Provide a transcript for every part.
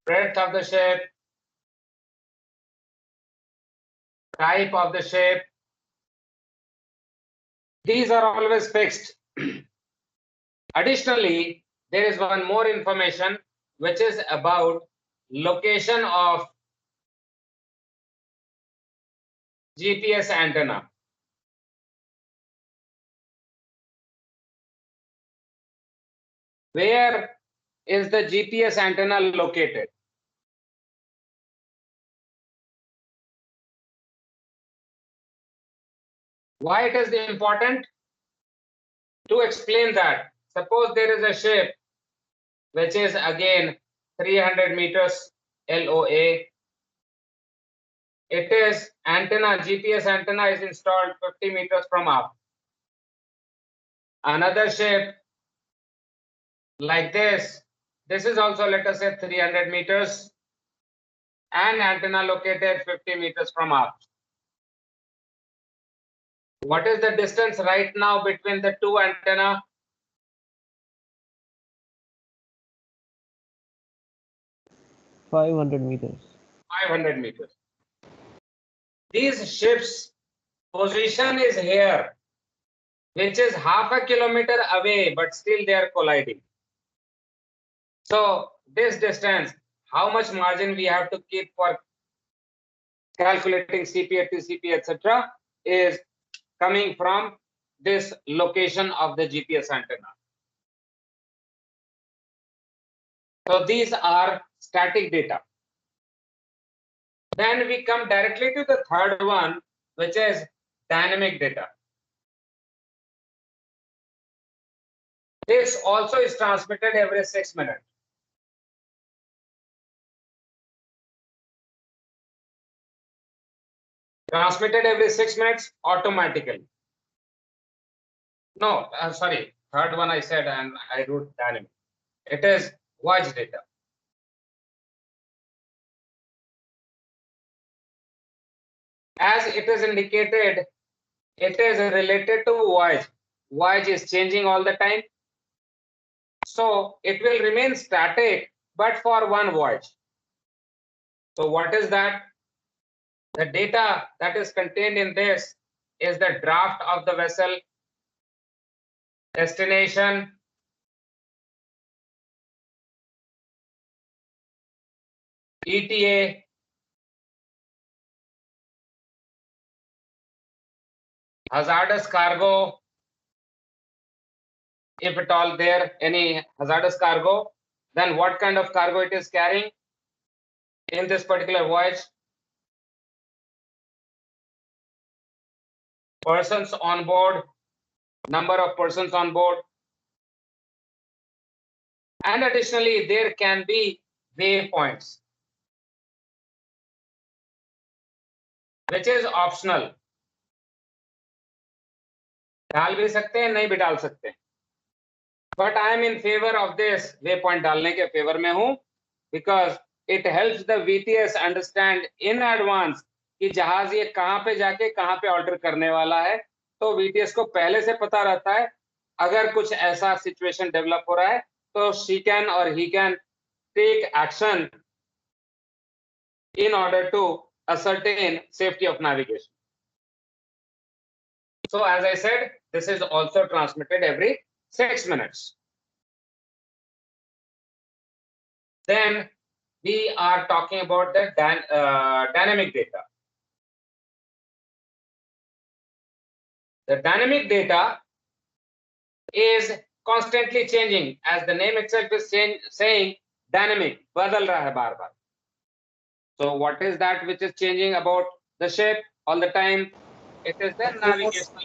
breadth of the shape, type of the shape, these are always fixed. Additionally, there is one more information which is about location of GPS antenna. Where is the GPS antenna located? Why it is important? To explain that, suppose there is a shape which is again 300 meters LOA. It is antenna, GPS antenna is installed 50 meters from up. Another shape like this is also, let us say, 300 meters and antenna located 50 meters from up. What is the distance right now between the two antenna? 500 meters. 500 meters. These ships' position is here, which is half a kilometer away, but still they are colliding. So this distance, how much margin we have to keep for calculating CP, TCP, etc., is coming from this location of the GPS antenna. So these are static data. Then we come directly to the third one, which is dynamic data. This also is transmitted every 6 minutes. Transmitted every 6 minutes automatically. No, sorry, third one I said and I wrote dynamic. It is voice data. As it is indicated, it is related to voyage. Voyage is changing all the time. So it will remain static, but for one voyage. So what is that? The data that is contained in this is the draft of the vessel, destination, ETA, hazardous cargo, if at all there any hazardous cargo, then what kind of cargo it is carrying in this particular voyage, persons on board, number of persons on board, and additionally there can be waypoints, which is optional. डाल भी सकते हैं, नहीं भी डाल सकते हैं, but I am in favor of this waypoint डालने के फेवर में हूं, because it helps the VTS understand in advance कि जहाज ये कहां पे जाके कहां पे ऑल्टर करने वाला है, तो VTS को पहले से पता रहता है अगर कुछ ऐसा सिचुएशन डेवलप हो रहा है तो she can or he can take action in order to ascertain safety of navigation. So as I said, this is also transmitted every 6 minutes. Then we are talking about the dynamic data. The dynamic data is constantly changing, as the name itself is saying dynamic, badal raha hai baar baar. So what is that which is changing about the shape all the time? It is the navigational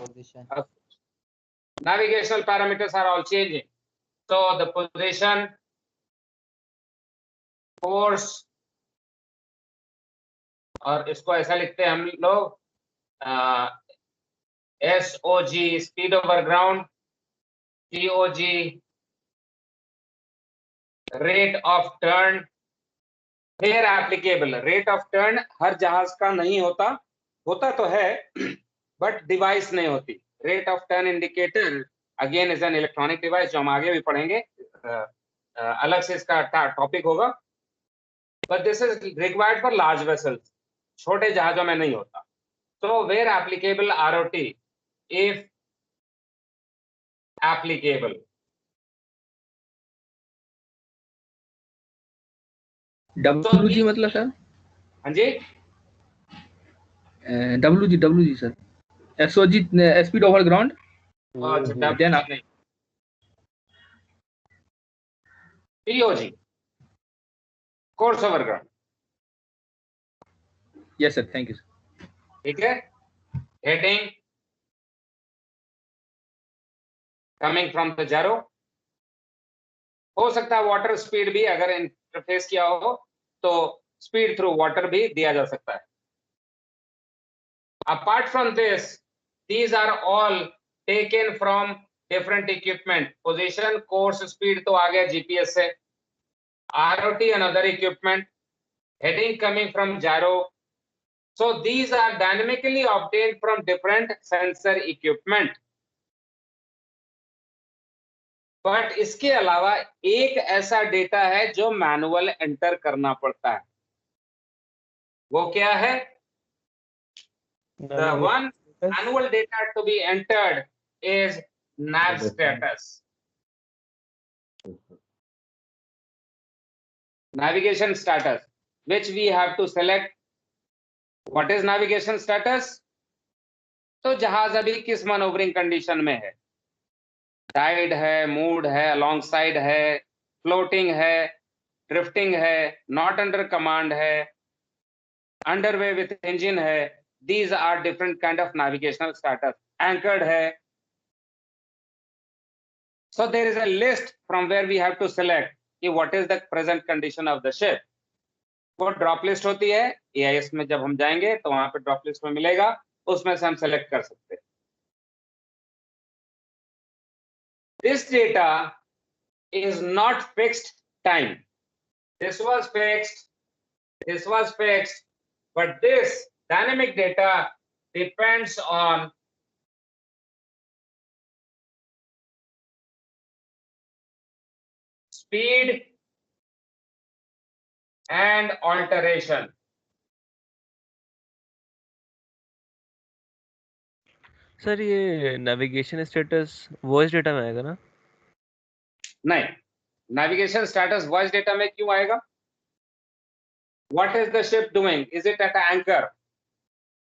position. Navigational parameters are all changing. So the position, course, और इसको ऐसा लिखते हैं हम लोग SOG, speed over ground, TOG, rate of turn, where applicable. Rate of turn हर जहाज का नहीं होता, होता तो है, but device नहीं होती. Rate of turn indicator again is an electronic device जो हम आगे भी पढ़ेंगे अलग से इसका टॉपिक होगा, but this is required for large vessels, छोटे जहाजों में नहीं होता. So where applicable ROT, if applicable. WG मतलब सर? हाँ जी, WG sir, SOG speed over ground. अच्छा Then नहीं, POG, course over ground. yes sir, thank you sir. ठीक है. Heading coming from the gyro. हो सकता है वाटर स्पीड भी अगर इंटरफेस किया हो तो स्पीड थ्रू वाटर भी दिया जा सकता है. Apart from this, these are all taken from different equipment. Position, course, speed तो आ गया GPS से. ROT and other equipment. Heading coming from gyro. So these are dynamically obtained from different sensor equipment. But इसके अलावा एक ऐसा data है जो manual enter करना पड़ता है. वो क्या है? The one manual data to be entered is nav status. Navigation status, which we have to select. What is navigation status? तो जहाज अभी किस मैनोवरिंग कंडीशन में है? टाइड है, मूड है, अलॉन्ग साइड है, फ्लोटिंग है, ड्रिफ्टिंग है, नॉट अंडर कमांड है, अंडरवे विथ इंजन है. These are different kind of navigational status. Anchored है. So there is a list from where we have to select कि what is the present condition of the ship. वो drop list होती है. AIS में जब हम जाएंगे तो वहां पे ड्रॉप लिस्ट में मिलेगा, उसमें से हम सेलेक्ट कर सकते हैं. This data is not fixed time. This was fixed, but this dynamic data depends on speed and alteration. Sir ये नेविगेशन स्टेटस वॉइस डेटा में आएगा ना? नहीं, नेविगेशन स्टेटस वॉइस डेटा में क्यों आएगा? What is the ship doing? Is it at anchor?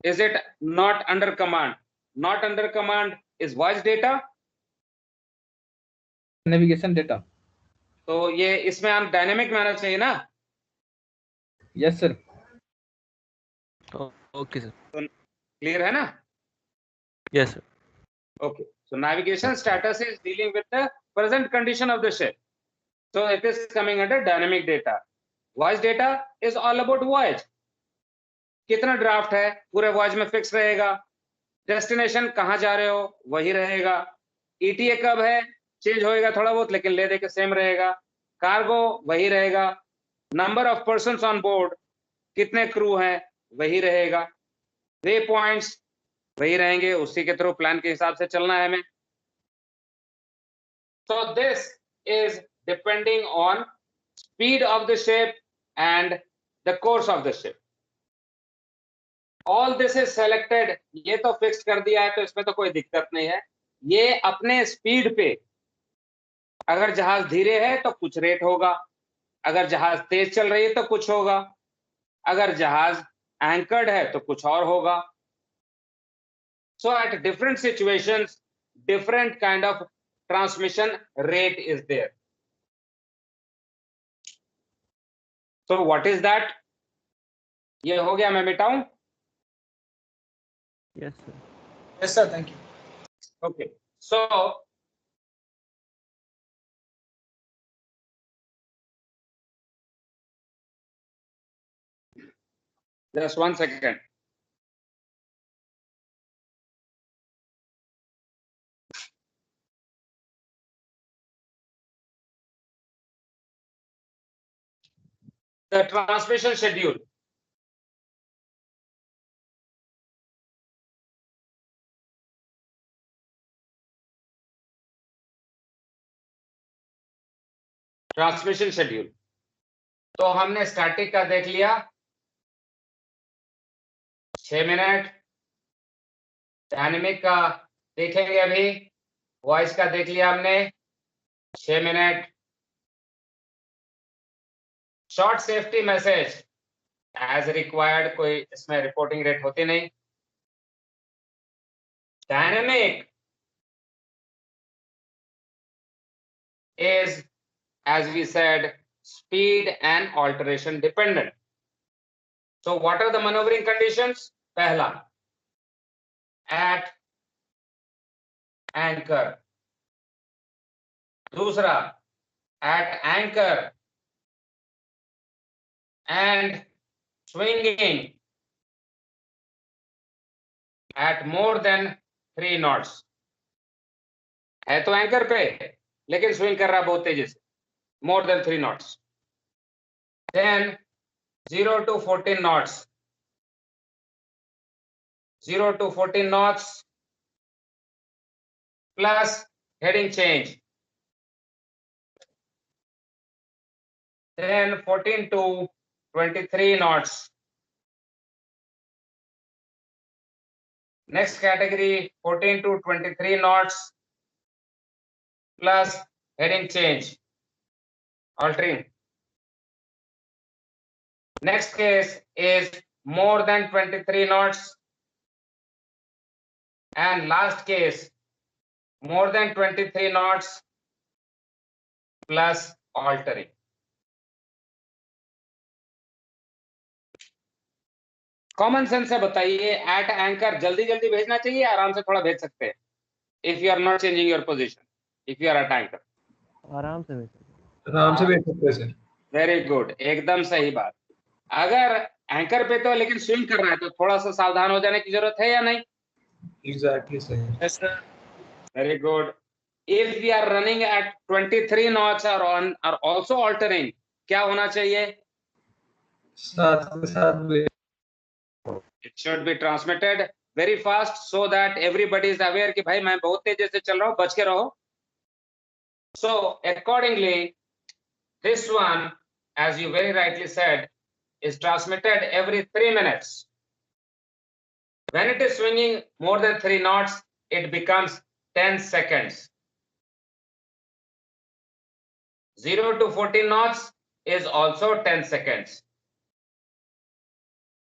Is it not under command? Not under command is voice data. Navigation data. तो ये इसमें हम डायनेमिक में आना चाहिए ना? Yes sir. Okay sir. Clear है ना? Yes sir. Okay. So navigation status is dealing with the present condition of the ship. So it is coming under dynamic data. Voice data is all about voyage. कितना draft है पूरे voyage में fix रहेगा. Destination कहाँ जा रहे हो वही रहेगा. ETA कब है चेंज होएगा थोड़ा बहुत, लेकिन ले दे के सेम रहेगा. कार्गो वही रहेगा. Number of persons on board, कितने क्रू हैं वही रहेगा. वे पॉइंट्स वही रहेंगे, उसी के थ्रू प्लान के हिसाब से चलना है हमें. So this is depending on speed of the ship and the course of the ship. All this is selected. ये तो फिक्स कर दिया है तो इसमें तो कोई दिक्कत नहीं है. ये अपने स्पीड पे, अगर जहाज धीरे है तो कुछ रेट होगा, अगर जहाज तेज चल रही है तो कुछ होगा, अगर जहाज एंकर्ड है तो कुछ और होगा. So at different situations, different kind of transmission rate is there. So what is that? ये हो गया, मैं मिटाऊं? Yes sir. Yes sir, thank you. Okay. So just 1 second. The transmission schedule. Transmission schedule. तो हमने स्टैटिक का देख लिया 6 मिनट, डायनेमिक का देखेंगे अभी, वॉइस का देख लिया हमने 6 minute, short safety message as required, कोई इसमें रिपोर्टिंग रेट होती नहीं। Dynamic is, as we said, speed and alteration dependent. So what are the maneuvering conditions? पहला, at anchor. दूसरा, at anchor and swinging at more than 3 knots. है तो anchor पे, लेकिन स्विंग कर रहा बहुत तेजी से, more than 3 knots. Then 0 to 14 knots. 0 to 14 knots plus heading change. Then 14 to 23 knots. Next category 14 to 23 knots plus heading change, altering. Next case is more than 23 knots, and last case more than 23 knots plus altering. Common sense से बताइए, eight anchor जल्दी जल्दी भेजना चाहिए, आराम से थोड़ा भेज सकते हैं, if you are not changing your position, if you are at anchor आराम से भेज सकते हैं सर। वेरी गुड, एकदम सही बात। अगर एंकर पे तो लेकिन स्विंग कर रहा है तो थोड़ा सा सावधान हो जाने की जरूरत है या नहीं? Exactly sir. Very good. If we are running at 23 knots or on or also altering, क्या होना चाहिए? साथ में साथ It should be transmitted very fast so that everybody is aware कि भाई मैं बहुत तेजी से चल रहा हूँ, बच के रहो. So accordingly, this one, as you very rightly said, is transmitted every 3 minutes. When it is swinging more than 3 knots, it becomes 10 seconds. 0 to 14 knots is also 10 seconds.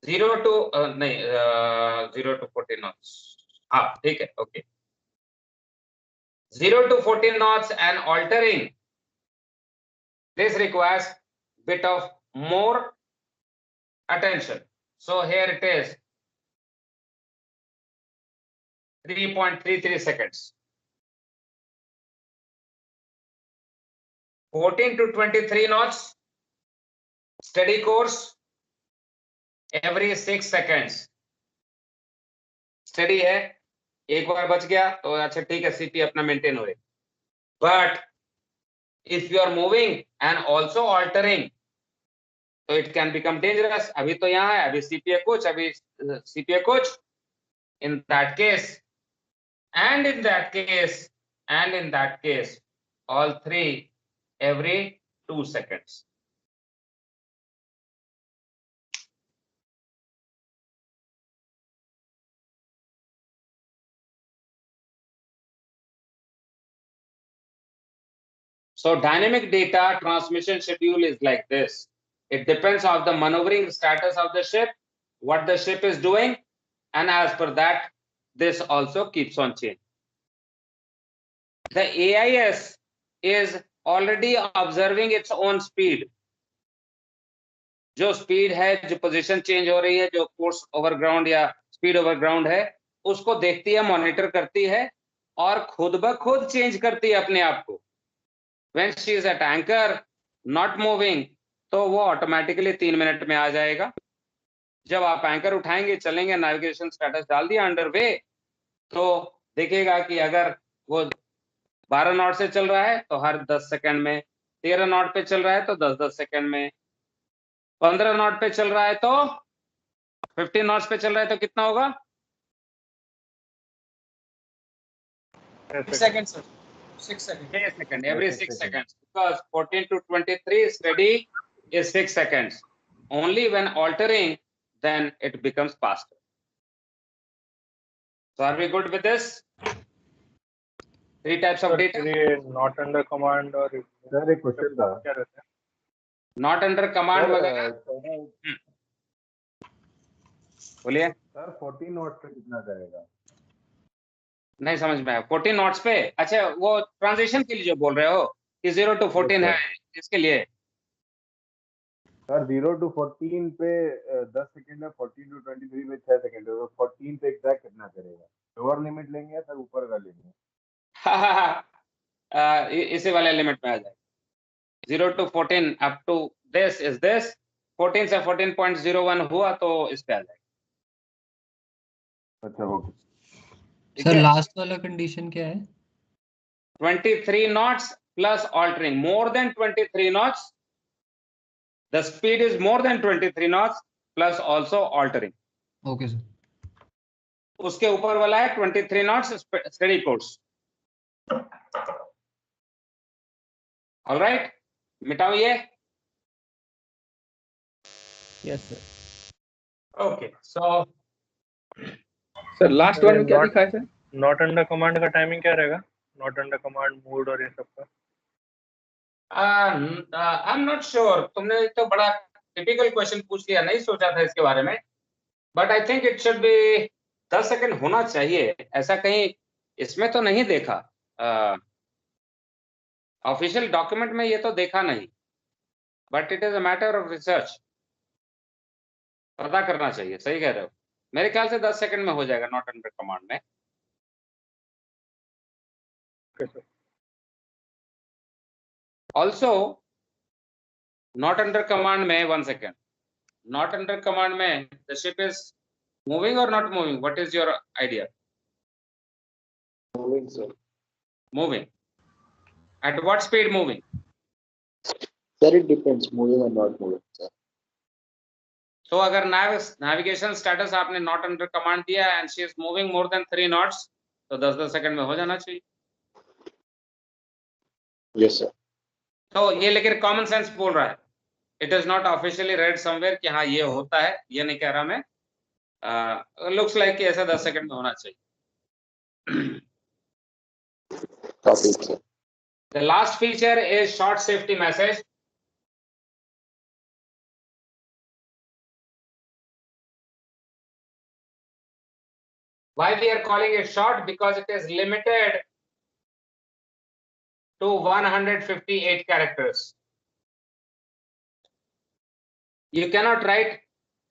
0 to 0 to 14 knots. हाँ ठीक है, okay. 0 to 14 knots and altering. This requires bit of more attention. So here it is 3.33 seconds. 14 to 23 knots, steady course every 6 seconds. Steady है, एक बार बच गया तो अच्छा ठीक है, सीपी अपना मेंटेन हो रही. But if you are moving and also altering, तो it can become dangerous. अभी तो यहाँ है, अभी सीपीए कुछ, अभी सीपीए कुछ. In that case, and in that case, and in that case, all three every 2 seconds. So dynamic data transmission schedule is like this. It depends on the maneuvering status of the ship, what the ship is doing, and as per that, this also keeps on changing. The AIS is already observing its own speed. जो speed है, जो position change हो रही है, जो course over ground या speed over ground है, उसको देखती है, मॉनिटर करती है और खुद ब खुद चेंज करती है अपने आप को. When she is at anchor, not moving, तो वो ऑटोमेटिकली 3 मिनट में आ जाएगा. जब आप एंकर उठाएंगे, चलेंगे, नेविगेशन स्टेटस डाल दिया अंडर वे, तो देखिएगा कि अगर वो 12 नॉट से चल रहा है तो हर 10 सेकंड में, 13 नॉट पे चल रहा है तो 10-10 सेकंड में, 15 नॉट पे चल रहा है तो 15 नॉट्स पे चल रहा है तो कितना होगा? Second sir. 6 seconds. 6 seconds, every 6 6 seconds, because 14 to 23 steady is 6 seconds. Only when altering, then it becomes faster. So are we good with this? 3 types of data. ये नॉट अंडर कमांड और sir एक question था क्या रहता है? Not under command sir वगैरह बोलिए, sir 14 not पे कितना जाएगा? नहीं समझ में आया। 14 नॉट्स पे, अच्छा वो ट्रांजिशन के लिए जो बोल रहे हो कि 0 to 14 है, इसके लिए सर 0 to 14 पे 10 सेकंड है, 14 to 23 पे 6 सेकंड है, तो 14 पे एग्जैक्ट कितना करेगा? लोअर लिमिट लेंगे या सर ऊपर का लेंगे? इसी वाले लिमिट में आ जाएगा। 0 to 14 up to this is this, 14 से 14.01 हुआ तो इस पे आ जाएगा। अच्छा ओके ठीक सर है? लास्ट वाला कंडीशन क्या है? 23 knots plus altering, more than 23 knots, the speed is more than 23 knots plus also altering. Okay sir. उसके ऊपर वाला है 23 knots steady course. All right, मिटाओ ये। Yes sir. Okay, so sir last one में क्या Not- लिखा है सर? नॉट अंडर कमांड का टाइमिंग क्या रहेगा? नॉट अंडर कमांड मोड और ये सब का I'm not sure. तुमने तो बड़ा टिपिकल क्वेश्चन पूछ लिया, नहीं सोचा था इसके बारे में, but I think it should be 10 second होना चाहिए। ऐसा कहीं इसमें तो नहीं देखा, ऑफिशियल डॉक्यूमेंट में ये तो देखा नहीं, but it is a matter of research, पता करना चाहिए। सही कह रहे हो, मेरे ख्याल से 10 सेकंड में हो जाएगा नॉट अंडर कमांड में। ऑल्सो नॉट अंडर कमांड में 1 सेकेंड, नॉट अंडर कमांड में the ship is moving or not moving, what is your idea? Moving sir. Moving at what speed moving? Sir it depends moving or not moving sir. तो अगर navigation status आपने not under command दिया and she is moving more than 3 knots, तो 10-10 second में हो जाना चाहिए। Yes sir. तो ये लेकिन कॉमन सेंस बोल रहा है, it is not officially read somewhere कि हाँ ये होता है, ये नहीं कह रहा मैं। लुक्स लाइक कि ऐसा 10 सेकंड में होना चाहिए। The last feature is short safety message. Why we are calling it short? Because it is limited to 158 characters. You cannot write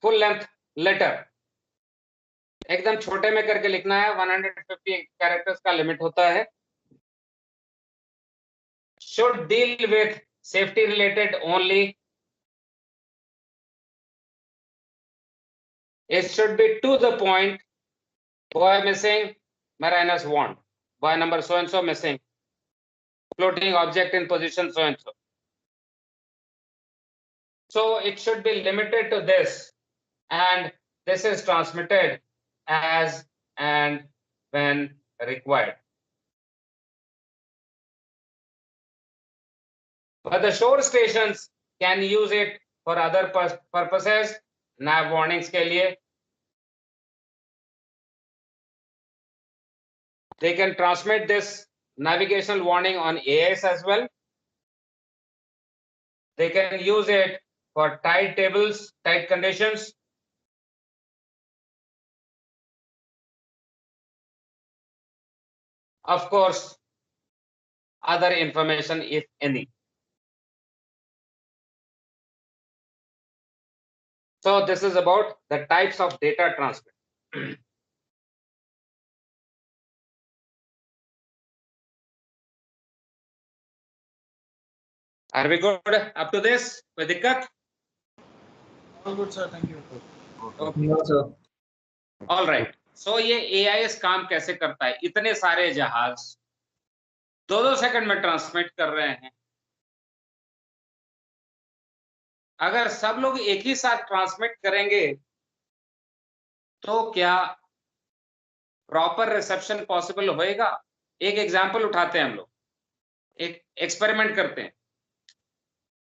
full length letter. एकदम छोटे में करके लिखना है, 150 कैरेक्टर्स का लिमिट होता है। Should deal with safety related only. It should be to the point. Boy missing, Marinus want. Boy number so and so missing. Floating object in position so and so. So it should be limited to this, and this is transmitted as and when required. But the shore stations can use it for other purposes. Nav warnings के लिए they can transmit this navigational warning on AIS as well. They can use it for tide tables, tide conditions. Of course, other information if any. So this is about the types of data transmit. Are we good up to this? कोई दिक्कत? All good sir, thank you. Okay. No sir. All right. So ये AIS काम कैसे करता है? इतने सारे जहाज 2-2 सेकंड में ट्रांसमिट कर रहे हैं। अगर सब लोग एक ही साथ ट्रांसमिट करेंगे तो क्या प्रॉपर रिसेप्शन पॉसिबल होएगा? एक एग्जांपल उठाते हैं हम लोग। एक एक्सपेरिमेंट करते हैं।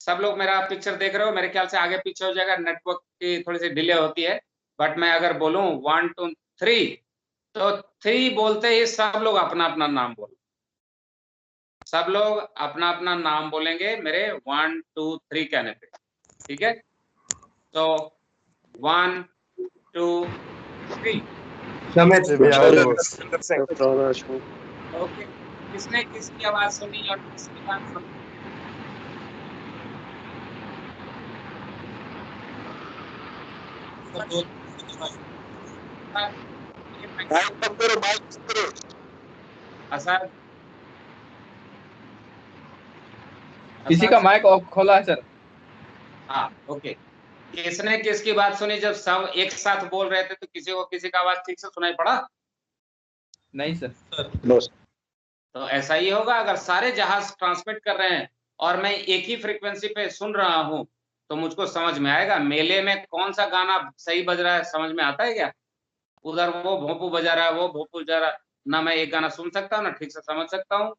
सब लोग मेरा पिक्चर देख रहे हो, मेरे ख्याल से आगे पीछे हो जाएगा, नेटवर्क की थोड़ी सी डिले होती है, बट मैं अगर बोलूं 1 2 3 तो 3 बोलते ही सब लोग अपना अपना नाम बोलो। सब लोग अपना अपना नाम बोलेंगे मेरे 1 2 3 कहने पे, ठीक है? तो 1 2 3। ओके, किसने किसकी आवाज सुनी और किसकी बात सुनी? असद, किसी का माइक ऑफ खोला है सर। हाँ, ओके। किसने किसकी बात सुनी? जब सब एक साथ बोल रहे थे तो किसी को किसी का आवाज ठीक से सुनाई पड़ा? नहीं सर। तो ऐसा ही होगा, अगर सारे जहाज ट्रांसमिट कर रहे हैं और मैं एक ही फ्रीक्वेंसी पे सुन रहा हूं तो मुझको समझ में आएगा। मेले में कौन सा गाना सही बज रहा है समझ में आता है क्या? उधर वो भोंपू बजा रहा है, वो भोंपू बजा रहा है, ना मैं एक गाना सुन सकता हूँ ना ठीक से समझ सकता हूँ।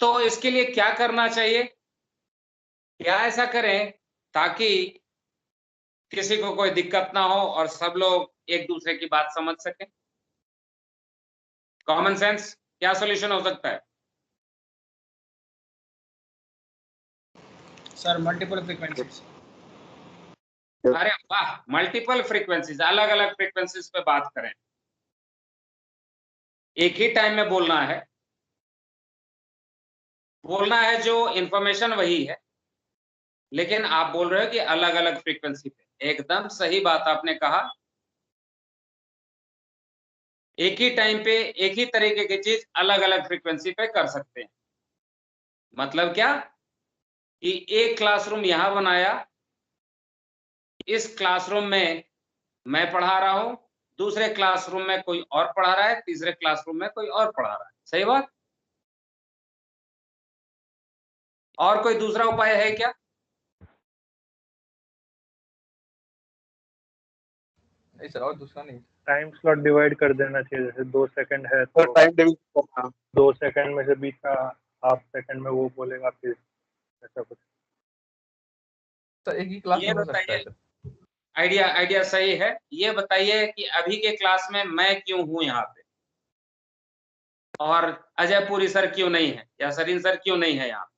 तो इसके लिए क्या करना चाहिए? क्या ऐसा करें ताकि किसी को कोई दिक्कत ना हो और सब लोग एक दूसरे की बात समझ सकें? कॉमन सेंस, क्या सॉल्यूशन हो सकता है? Sir multiple frequencies. अरे वाह, मल्टीपल फ्रीक्वेंसीज, अलग अलग फ्रीक्वेंसीज पे बात करें। एक ही टाइम में बोलना है जो इंफॉर्मेशन वही है, लेकिन आप बोल रहे हो कि अलग अलग फ्रीक्वेंसी पे। एकदम सही बात आपने कहा। एक ही टाइम पे एक ही तरीके की चीज अलग अलग फ्रीक्वेंसी पे कर सकते हैं। मतलब क्या कि एक क्लासरूम यहां बनाया, इस क्लासरूम में मैं पढ़ा रहा हूं, दूसरे क्लासरूम में कोई और पढ़ा रहा है, तीसरे क्लासरूम में कोई और पढ़ा रहा है। सही बात? और कोई दूसरा उपाय है क्या? नहीं सर, और दूसरा नहीं। टाइम स्लॉट डिवाइड कर देना चाहिए, जैसे 2 सेकंड है तो टाइम डिवीजन 2 सेकंड में से बीच का हाफ सेकंड में वो बोलेगा, फिर ऐसा कुछ। सर एक ही क्लास ये में हो सकता है बताइए, सर। आइडिया सही है। ये बताइए कि अभी के क्लास में मैं क्यों हूं यहाँ पे और अजय पुरी सर क्यों नहीं है या सरीन सर क्यों नहीं है यहाँ?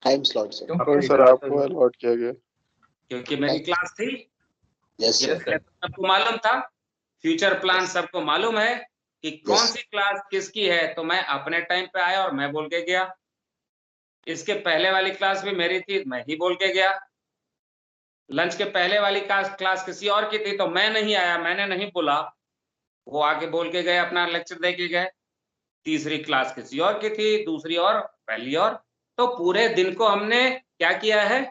टाइम स्लॉट से। सर आपको अलॉट किया गया क्योंकि मेरी क्लास थी। यस ये सर। सबको मालूम था, फ्यूचर प्लान सबको मालूम है कि कौन Yes. सी क्लास किसकी है, तो मैं अपने टाइम पे आया और मैं बोल के गया। इसके पहले वाली क्लास भी मेरी थी, मैं ही बोल के गया। लंच के पहले वाली क्लास किसी और की थी तो मैं नहीं आया, मैंने नहीं बोला, वो आके बोल के गए, अपना लेक्चर दे के गए। तीसरी क्लास किसी और की थी, दूसरी और, पहली और। तो पूरे दिन को हमने क्या किया है?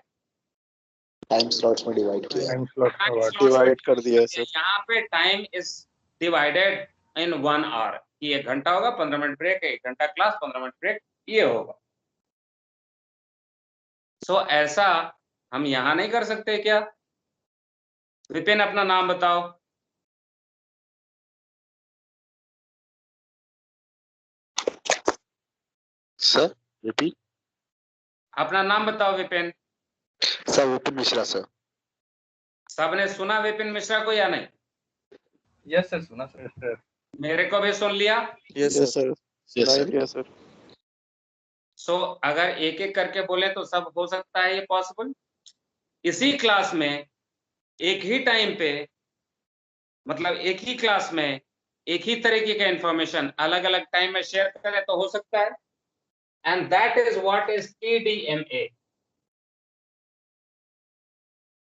टाइम स्लॉट्स में डिवाइड किया। टाइम स्लॉट टाइम में स्लॉट्स डिवाइड कर दिया है सर। यहाँ पे time is divided in 1 hour कि 1 घंटा होगा, 15 मिनट ब्रेक, 1 घंटा क्लास, 15 मिनट ब्रेक, ये होगा। सो ऐसा हम यहाँ नहीं कर सकते क्या? विपिन अपना नाम बताओ। Sir repeat. अपना नाम बताओ विपिन। Sir Vipin Mishra sir. सबने सुना विपिन मिश्रा को या नहीं? यस सर, सुना सर। Yes sir. मेरे को भी सुन लिया। Yes sir. यस सुनाई सर। दिया सर। सो अगर एक एक करके बोले तो सब हो सकता है ये पॉसिबल। इसी क्लास में एक ही टाइम पे, मतलब एक ही क्लास में एक ही तरीके का इंफॉर्मेशन अलग अलग टाइम में शेयर करें तो हो सकता है। And that is what is TDMA,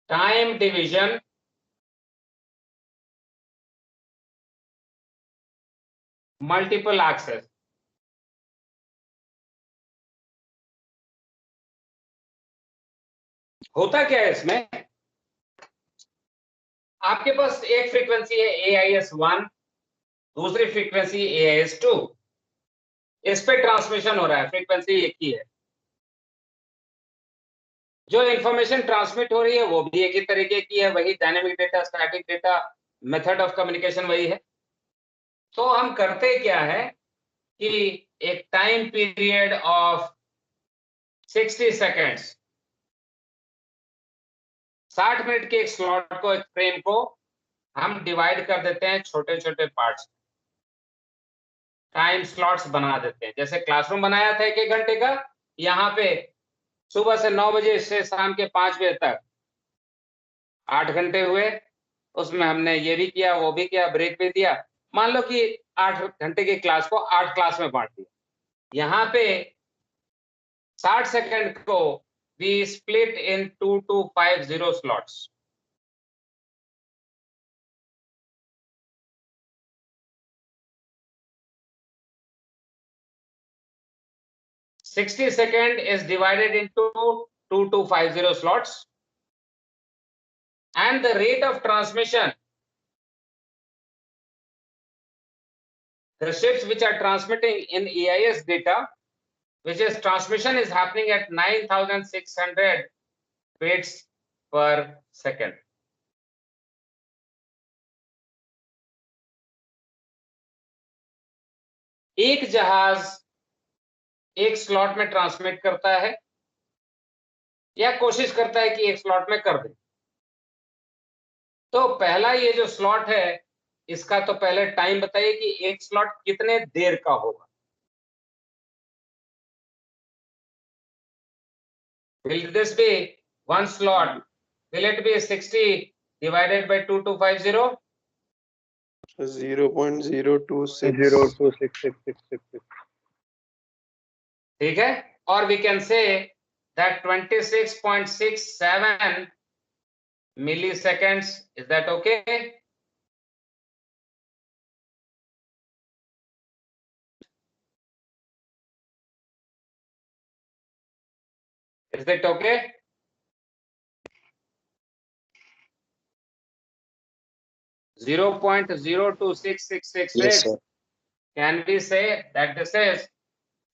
time division multiple access. होता क्या है इसमें? आपके पास एक फ्रीक्वेंसी है AIS1, दूसरी फ्रीक्वेंसी AIS2। इस पे ट्रांसमिशन हो रहा है, फ्रीक्वेंसी एक ही है। जो इंफॉर्मेशन ट्रांसमिट हो रही है वो भी एक ही तरीके की है, वही dynamic data, static data, method of communication वही है। तो हम करते क्या है कि एक time period of 60 seconds, 60 minute के एक स्लॉट को, एक फ्रेम को हम डिवाइड कर देते हैं छोटे छोटे पार्ट्स, टाइम स्लॉट्स बना देते हैं। जैसे क्लासरूम बनाया था 1 घंटे का, यहाँ पे सुबह से 9 बजे से शाम के 5 बजे तक 8 घंटे हुए, उसमें हमने ये भी किया वो भी किया, ब्रेक भी दिया। मान लो कि 8 घंटे की क्लास को 8 क्लास में बांट दिया। यहाँ पे 60 सेकंड को we split in 2250 slots. $60 is divided into 2250 slots, and the rate of transmission, the ships which are transmitting in EIS data, which is transmission is happening at 9600 bits per second. एक जहाज एक slot में transmit करता है या कोशिश करता है कि एक स्लॉट में कर दे। तो पहला ये जो स्लॉट है इसका तो पहले टाइम बताइए कि एक स्लॉट कितने देर का होगा। Will this be one slot? Will it be 60 divided by 2250? 0.026. 0.0266666. ठीक है, और we can say that 26.67 milliseconds. Is that okay? Is that okay? Zero point 0.02666. Yes, sir. Can we say that this is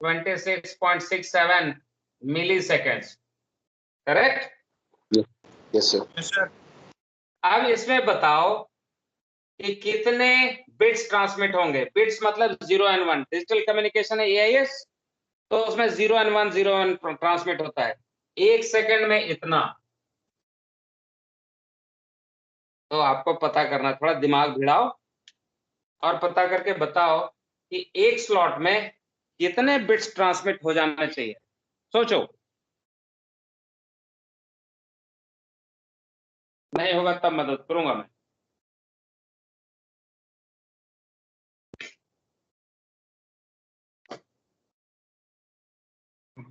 26.67 milliseconds? Correct? Yes, sir. Yes, sir. अब इसमें बताओ कि कितने bits transmit होंगे। Bits मतलब 0 and 1। डिजिटल कम्युनिकेशन है AIS, तो उसमें 0 and 1 ट्रांसमिट होता है। 1 सेकंड में इतना। तो आपको पता करना, थोड़ा दिमाग भिड़ाओ और पता करके बताओ कि एक स्लॉट में कितने बिट्स ट्रांसमिट हो जाना चाहिए। सोचो, नहीं होगा तब मदद करूंगा मैं।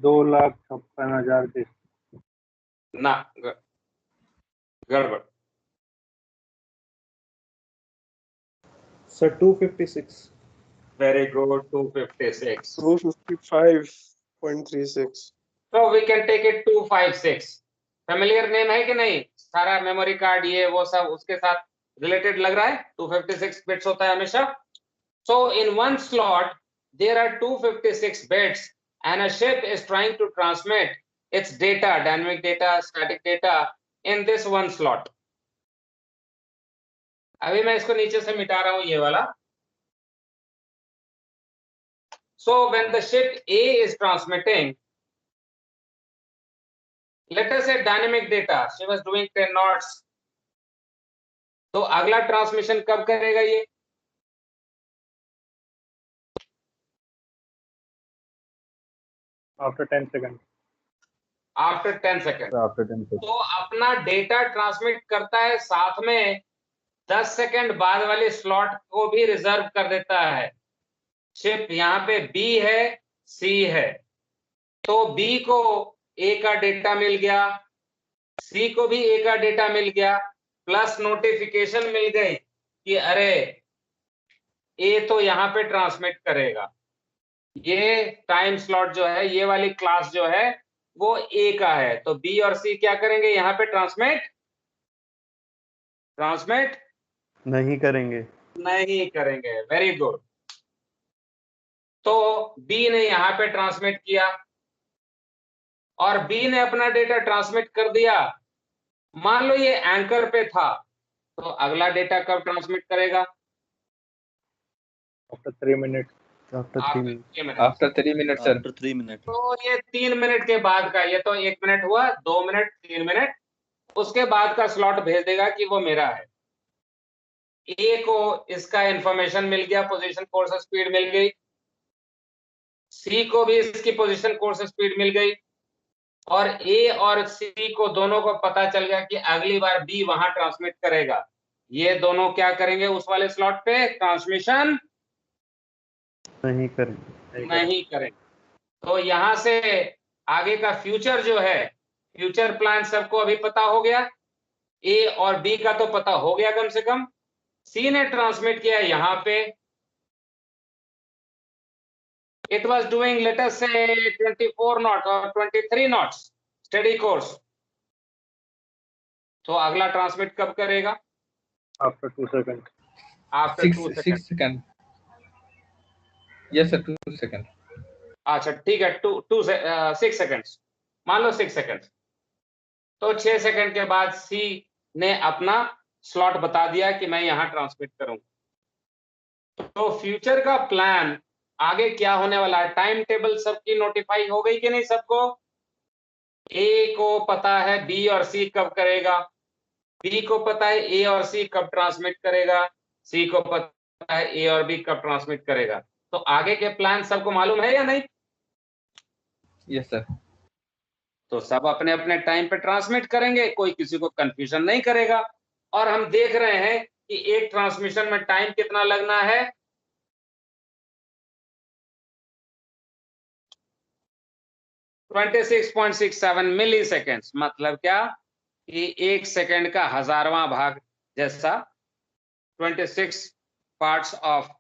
दो 2,56,000 के ना, गड़बड़। Sir, 256. Very good, 256। 255.36. तो we can take it 256। Familiar name है कि नहीं? सारा मेमोरी कार्ड ये वो सब उसके साथ रिलेटेड लग रहा है। 256 बिट्स होता है हमेशा। So in one slot there are 256 bits and a ship is trying to transmit its data, dynamic data, static data in this one slot. अभी मैं इसको नीचे से मिटा रहा हूं, ये वाला। So when the ship A is transmitting, let us say dynamic data, she was doing 10 knots. तो अगला ट्रांसमिशन कब करेगा ये? After 10 second. After 10 second. After 10 seconds. तो अपना डेटा ट्रांसमिट करता है, साथ में 10 सेकंड बाद वाले स्लॉट को भी रिजर्व कर देता है। शिप यहाँ पे B है, C है, तो B को A का डेटा मिल गया, C को भी A का डेटा मिल गया, प्लस नोटिफिकेशन मिल गई कि अरे A तो यहाँ पे ट्रांसमिट करेगा। ये टाइम स्लॉट जो है, ये वाली क्लास जो है वो A का है, तो B और C क्या करेंगे? यहाँ पे ट्रांसमिट नहीं करेंगे। नहीं करेंगे। Very good. तो B ने यहाँ पे ट्रांसमिट किया और B ने अपना डेटा ट्रांसमिट कर दिया। मान लो ये एंकर पे था, तो अगला डेटा कब ट्रांसमिट करेगा? After 3 minute. After 3 after minute 3 minutes. After 3 minutes, sir. After 3 minutes. तो ये 3 मिनट के बाद का, ये तो 1 मिनट हुआ, 2 मिनट, 3 मिनट, उसके बाद का स्लॉट भेज देगा कि वो मेरा है। ए को इसका इंफॉर्मेशन मिल गया, पोजीशन कोर्स स्पीड मिल गई, सी को भी इसकी पोजीशन कोर्स स्पीड मिल गई, और ए और सी को दोनों को पता चल गया कि अगली बार बी वहां ट्रांसमिट करेगा। ये दोनों क्या करेंगे उस वाले स्लॉट पे? ट्रांसमिशन नहीं करेंगे। नहीं करेंगे। तो यहां से आगे का फ्यूचर जो है, फ्यूचर प्लान सबको अभी पता हो गया। ए और बी का तो पता हो गया कम से कम। सी ने ट्रांसमिट किया यहां पे, it was doing let us से 24 नॉट और 23 नॉट्स स्टेडी कोर्स। तो अगला ट्रांसमिट कब करेगा? After 2 second. After 2 6 second. second. Yes, sir. 2 second. अच्छा ठीक है, 6 सेकंड्स, मान लो 6 सेकंड्स। तो 6 सेकंड के बाद सी ने अपना स्लॉट बता दिया कि मैं यहां ट्रांसमिट करूंगा। तो फ्यूचर का प्लान आगे क्या होने वाला है, टाइम टेबल सबकी नोटिफाई हो गई कि नहीं सबको? ए को पता है बी और सी कब करेगा, बी को पता है ए और सी कब ट्रांसमिट करेगा, सी को पता है ए और बी कब ट्रांसमिट करेगा। तो आगे के प्लान सबको मालूम है या नहीं? Yes, sir. तो सब अपने अपने टाइम पे ट्रांसमिट करेंगे, कोई किसी को कंफ्यूजन नहीं करेगा। और हम देख रहे हैं कि एक ट्रांसमिशन में टाइम कितना लगना है? (26.67 मिली सेकेंड्स। मतलब क्या कि 1 सेकेंड का 1000वां भाग जैसा, 26 पार्ट्स ऑफ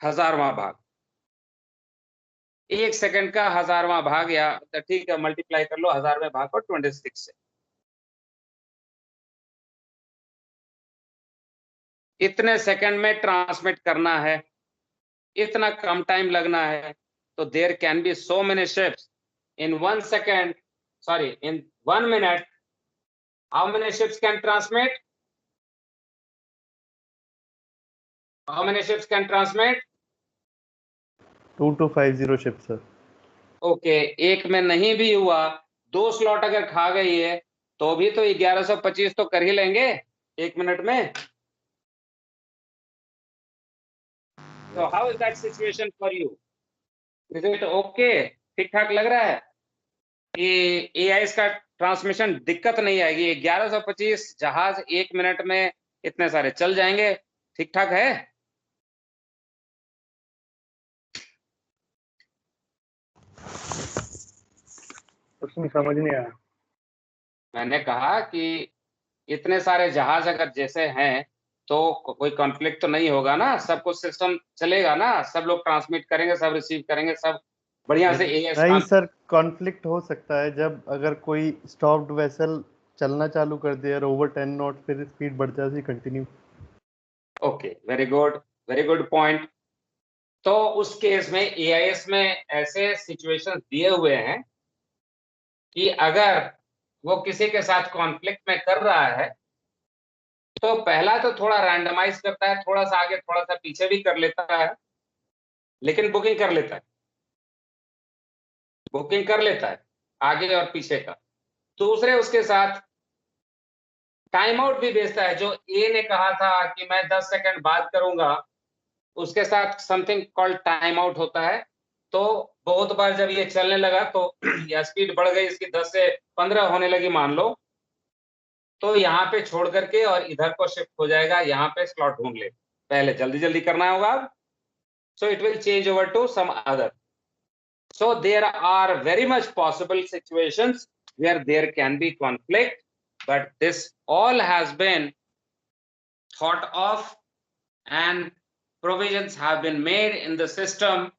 1000वां भाग, 1 सेकेंड का 1000वां भाग, या तो ठीक है मल्टीप्लाई कर लो 1000वें भाग को 26 से। इतने सेकंड में ट्रांसमिट करना है, इतना कम टाइम लगना है। तो there can be so many ships in 1 second, sorry in 1 minute. How many ships can transmit? How many ships can transmit? 2250 ship sir. Okay, एक में नहीं भी हुआ, 2 स्लॉट अगर खा गई है तो भी तो 1125 तो कर ही लेंगे 1 मिनट में। So how is that situation for you? Is it okay? ठीक ठाक लग रहा है कि AI का ट्रांसमिशन दिक्कत नहीं आएगी? 1125 जहाज 1 मिनट में इतने सारे चल जाएंगे, ठीक ठाक है? उसमें समझ नहीं आया। मैंने कहा कि इतने सारे जहाज अगर जैसे हैं तो कोई कॉन्फ्लिक्ट तो नहीं होगा ना, सब कुछ सिस्टम चलेगा ना, सब लोग ट्रांसमिट करेंगे, सब रिसीव करेंगे, सब बढ़िया से एएस नहीं सर, कॉन्फ्लिक्ट हो सकता है जब अगर कोई स्टॉप्ड वेसल चलना चालू कर दे और ओवर 10 नॉट फिर स्पीड बढ़ जाती continue. Okay, very good point. तो उस केस में एआईएस में ऐसे सिचुएशंस दिए हुए हैं कि अगर वो किसी के साथ कॉन्फ्लिक्ट में कर रहा है तो पहला तो थोड़ा रैंडमाइज करता है, थोड़ा सा आगे थोड़ा सा पीछे भी कर लेता है, लेकिन बुकिंग कर लेता है आगे और पीछे का। दूसरे उसके साथ टाइम आउट भी भेजता है, जो ए ने कहा था कि मैं 10 सेकंड बाद करूंगा, उसके साथ समथिंग कॉल्ड टाइम आउट होता है। तो बहुत बार जब ये चलने लगा तो या स्पीड बढ़ गई इसकी 10 से 15 होने लगी मान लो, तो यहाँ पे छोड़ करके और इधर को शिफ्ट हो जाएगा, यहाँ पे स्लॉट ढूंढ ले, पहले जल्दी करना होगा। So it will change over to some other. So there are very much possible situations where there can be conflict, but this all has been thought of and provisions have been made in the system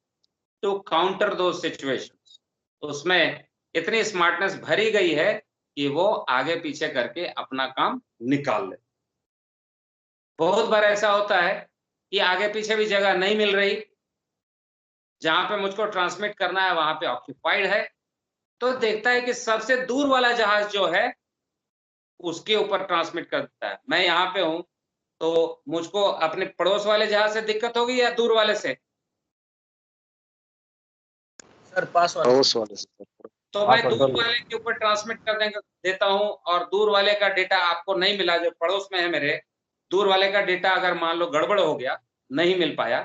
to counter those situations. उसमें इतनी smartness भरी गई है कि वो आगे पीछे करके अपना काम निकाल ले। बहुत बार ऐसा होता है कि आगे पीछे भी जगह नहीं मिल रही, जहां पे मुझको ट्रांसमिट करना है वहां पे ऑक्यूपाइड है, तो देखता है कि सबसे दूर वाला जहाज जो है उसके ऊपर ट्रांसमिट कर देता है। मैं यहाँ पे हूँ, तो मुझको अपने पड़ोस वाले जहाज से दिक्कत होगी या दूर वाले से? सर पास वाला पड़ोस वाले से सर। तो मैं दूर वाले के ऊपर ट्रांसमिट कर देता हूं और दूर वाले का डेटा आपको नहीं मिला, जो पड़ोस में है मेरे, दूर वाले का डेटा अगर मान लो गड़बड़ हो गया, नहीं मिल पाया,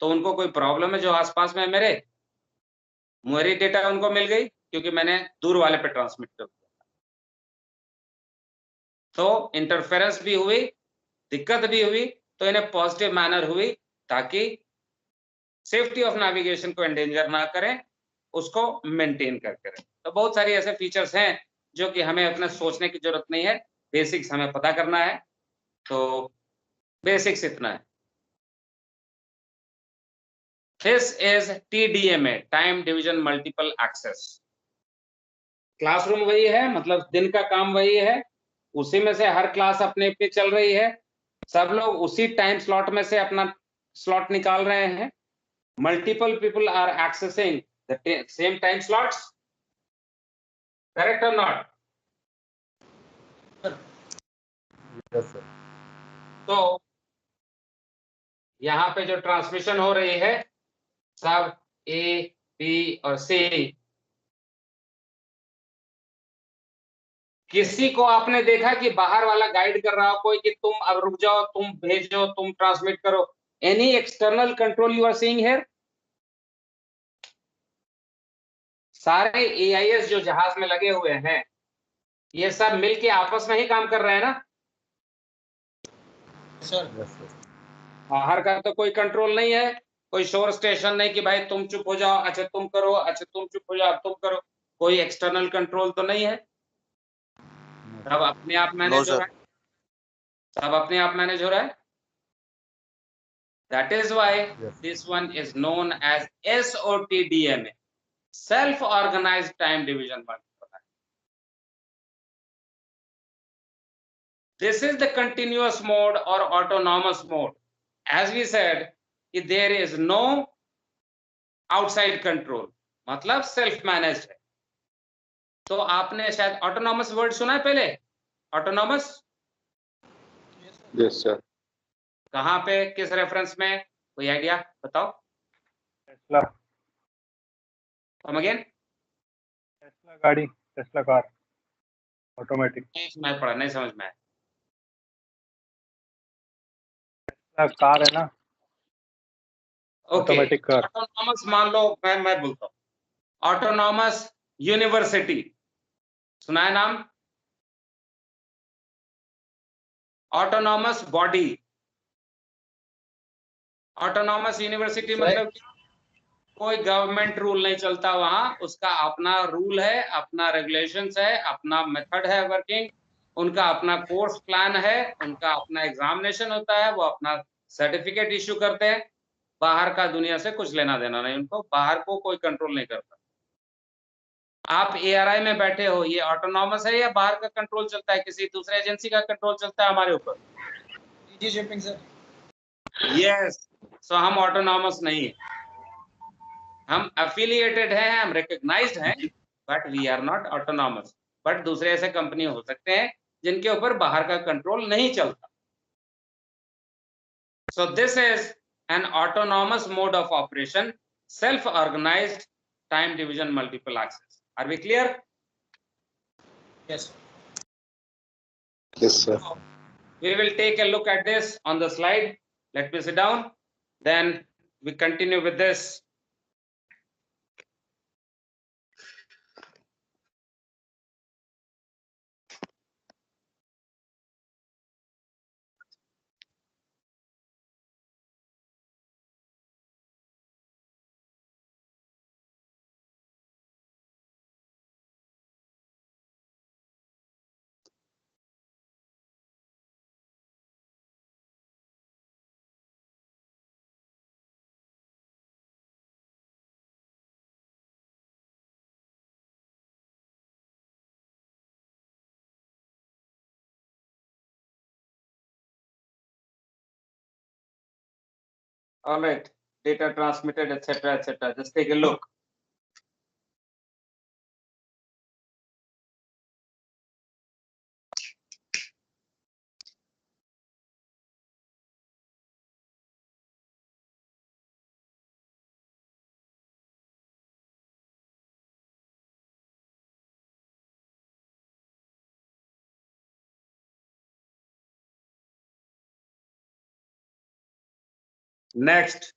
तो उनको कोई प्रॉब्लम है जो आसपास में है मेरे? मेरी डेटा उनको मिल गई क्योंकि मैंने दूर वाले पे ट्रांसमिट कर दिया। तो इंटरफेरेंस भी हुई, दिक्कत भी हुई, तो इन्हें पॉजिटिव मैनर हुई ताकि सेफ्टी ऑफ नेविगेशन को एंडेंजर ना करें, उसको मेंटेन करके रखें। तो बहुत सारी ऐसे फीचर्स हैं जो कि हमें अपने सोचने की जरूरत नहीं है, बेसिक्स हमें पता करना है। तो बेसिक्स इतना है। This is TDMA, time division multiple access. Classroom वही है, मतलब दिन का काम वही है, उसी में से हर क्लास अपने पे चल रही है, सब लोग उसी टाइम स्लॉट में से अपना स्लॉट निकाल रहे हैं। Multiple people are accessing the same time slots, correct or not? Yes sir. तो यहाँ पे जो ट्रांसमिशन हो रही है सब A, B और C, किसी को आपने देखा कि बाहर वाला गाइड कर रहा हो कोई कि तुम अब रुक जाओ, तुम भेजो, तुम ट्रांसमिट करो? Any external control you are seeing here? सारे AIS जो जहाज में लगे हुए हैं, ये सब मिलके आपस में ही काम कर रहे हैं ना? Sir yes sir. बाहर का तो कोई कंट्रोल नहीं है, कोई शोर स्टेशन नहीं कि भाई तुम चुप हो जाओ, अच्छा तुम करो, अच्छा तुम चुप हो जाओ, तुम करो। कोई एक्सटर्नल कंट्रोल तो नहीं है, सब अपने आप मैनेज हो रहा है, सब अपने आप मैनेज हो रहा है। That is why Yes. this one is known as SOTDMA, self-organized time division multiplier. This is the continuous mode or autonomous mode. As we said, if there is no outside control, मतलब self managed है। तो आपने शायद autonomous word सुना है पहले? Autonomous yes sir. कहाँ पे, किस रेफरेंस में, कोई आइडिया बताओ? Tesla come again? टेस्ला गाड़ी, टेस्ला कार ऑटोमेटिक। नहीं सुनाई पड़ा, नहीं समझ में आया। टेस्ला कार है ना, ओके, ऑटोमेटिक कार। ऑटोनॉमस मान लो, मैं बोलता हूँ ऑटोनॉमस यूनिवर्सिटी, सुना है नाम? ऑटोनॉमस बॉडी, ऑटोनॉमस यूनिवर्सिटी मतलब कि कोई गवर्नमेंट रूल नहीं चलता वहां, उसका अपना रूल है, अपना रेगुलेशंस है, अपना मेथड है वर्किंग, उनका अपना कोर्स प्लान है, उनका अपना एग्जामिनेशन होता है, वो अपना सर्टिफिकेट इश्यू करते हैं। बाहर का दुनिया से कुछ लेना देना नहीं उनको, बाहर को कोई कंट्रोल नहीं करता। आप ARI में बैठे हो, ये ऑटोनॉमस है या बाहर का कंट्रोल चलता है, किसी दूसरे एजेंसी का कंट्रोल चलता है हमारे ऊपर? DG shipping sir. यस, सो हम ऑटोनॉमस नहीं है, हम एफिलिएटेड हैं, हम रिकॉग्नाइज्ड हैं, but we are not autonomous. बट दूसरे ऐसे कंपनी हो सकते हैं जिनके ऊपर बाहर का कंट्रोल नहीं चलता। So this is an autonomous mode of operation, self organised time division multiple access. Are we clear? Yes yes sir. We will take a look at this on the slide. Let me sit down, then we continue with this. All right, data transmitted, etc., etc. Just take a look. Next,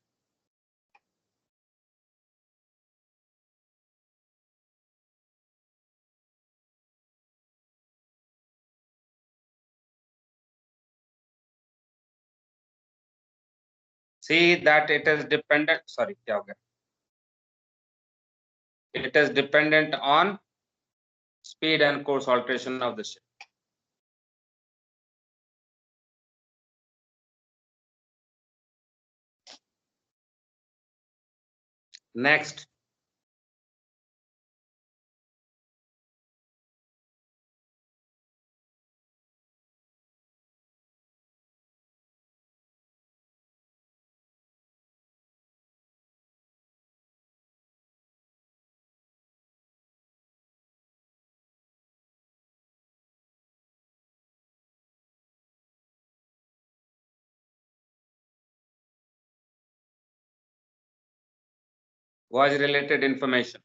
see that it is dependent, sorry, क्या हो गया? It is dependent on speed and course alteration of the ship. Next, voyage related information.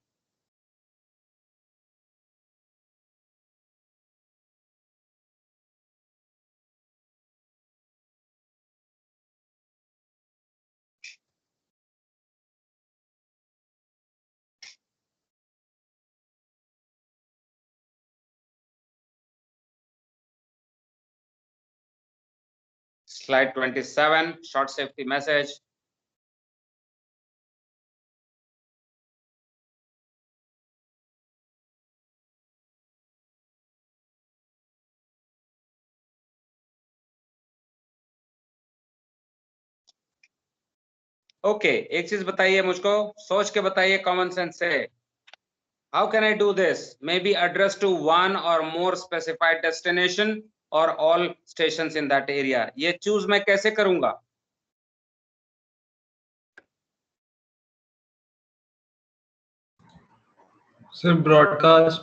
Slide 27, short safety message. Okay, एक चीज बताइए मुझको, सोच के बताइए कॉमन सेंस से. How can I do this? May be address to one or more specified destination or all stations in that area. ये choose मैं कैसे करूंगा? सर ब्रॉडकास्ट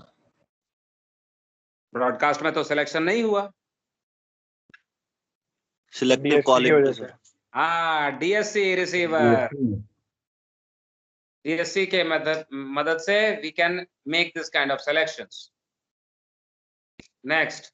ब्रॉडकास्ट में तो सिलेक्शन नहीं हुआ. सिलेक्टिव DSC की वजह से। हाँ, डीएससी रिसीवर. DSC के मदद से we can make this kind of selections. Next,